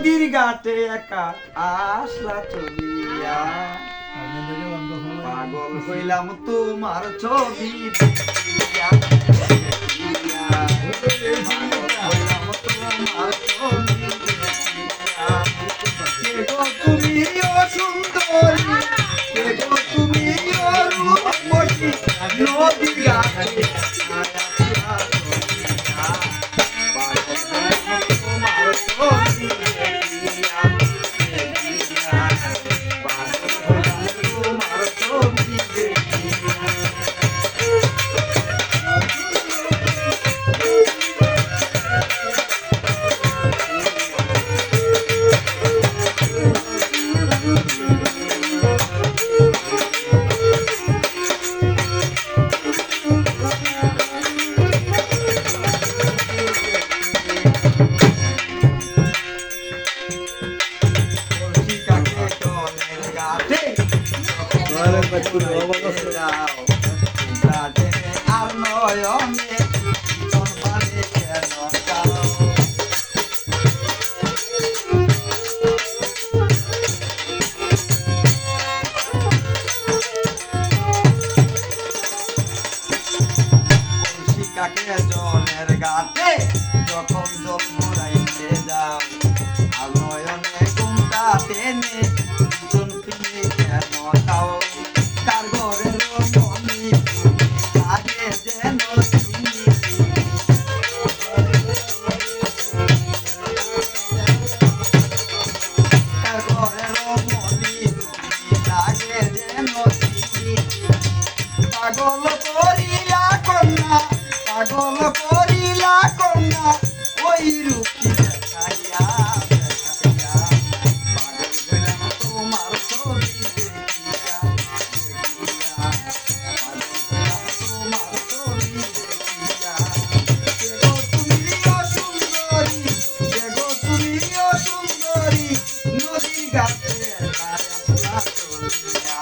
নদীর ঘাটে একা আসলা চলিয়া পাগল হইলাম তোমার ছবি দেখিয়া, দেখিয়া। পাগল হইলাম তোমার ছবি দেখিয়া। কে গো তুমি ও সুন্দরী, কে গো তুমি ও রূপবতী, নদীর ঘাটে একা আসলা চলিয়া। পাগল হইলাম তোমার ছবি দেখিয়া, দেখিয়া। পাগল হইলাম তোমার ছবি দেখিয়া। কলসিকাকে জলের ঘাটে যাও, ঘাটে আর নয়নে জীবন পানে কেন চাও? কলসিকাকে জলের ঘাটে যখন জল ভরাইতে যাও, আর নয়নে ঘুমটা টেনে দুজন ফিরে কেন চাও? কার ঘরের মনি লাগে যেন চিনি, কার ঘরের মনি লাগে যেন চিনি। পাগল করিলা কন্যা, পাগল করিলা কন্যা, ওই রূপটি দেখাইয়া, দেখাইয়া। পাগল হইলাম তোমার ছবি দেখিয়া, দেখিয়া। পাগল হইলাম তোমার ছবি দেখিয়া। কে গো তুমি ও সুন্দরী, কে গো তুমি ও সুন্দরী, নদীর ঘাটে একা আসলা চলিয়া।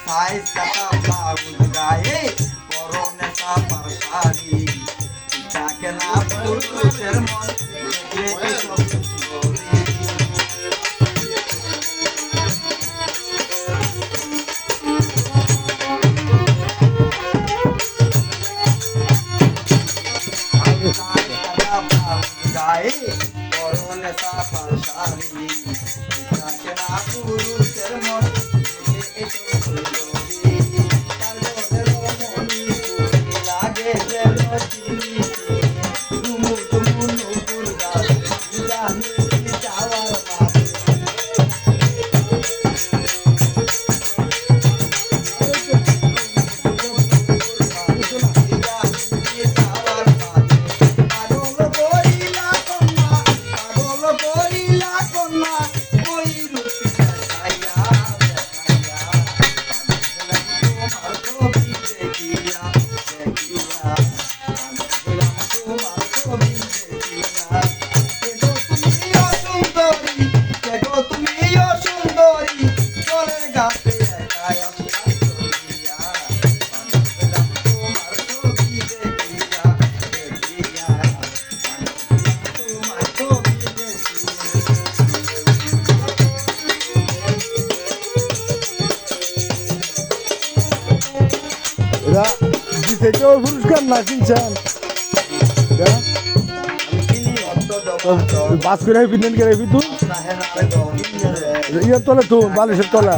সাইজ কাটা ব্লাউজ গায়ে পরনে সাপার শাড়ি, থাকে না পুরুষের মন দেখলে এসব সুন্দরী। সাইজ কাটা ব্লাউজ গায়ে পরনে সাপার শাড়ি, থাকে না পুরুষের মন দেখলে এসব সুন্দরী। তার ঘরের মনি তুমি লাগে যেন চিনি, ডুমু ডুমু নুপুর গাছ জানি যাওয়ার মাঝে। পাগল করিলা কন্যা, পাগল করিলা কন্যা, ওই রূপটি দেখাইয়া, দেখাইয়া। পাগল হইলাম তোমার ছবি দেখিয়া, দেখিয়া। পাগল হইলাম তোমার ছবি দেখিয়া। কে গো তুমি ও সুন্দরী, কে গো তুমি ও সুন্দরী, জলের ঘাটে একা আসলা চলিয়া। পাগল হইলাম তোমার ছবি দেখিয়া, দেখিয়া। পাগল হইলাম তোমার ছবি এরা জিতে কেউ পুরস্কার না কিনছেন বাস করে পিনেন করে পিতু ইয়ের তলে তো বালিশের তলা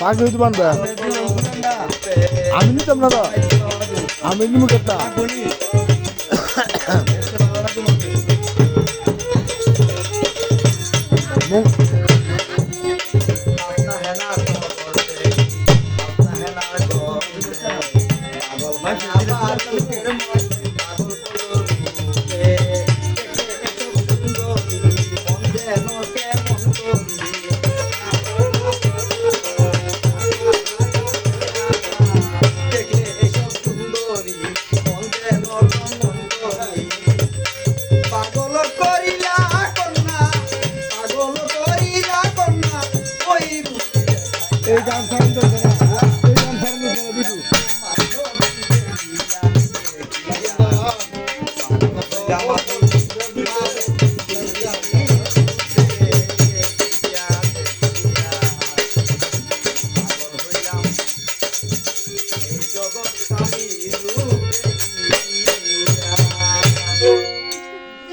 পাঁচ হইতে বানবে আমি নিতাম না তো আমি নিমু কেতা দেখলে এসব সুন্দরী এই গান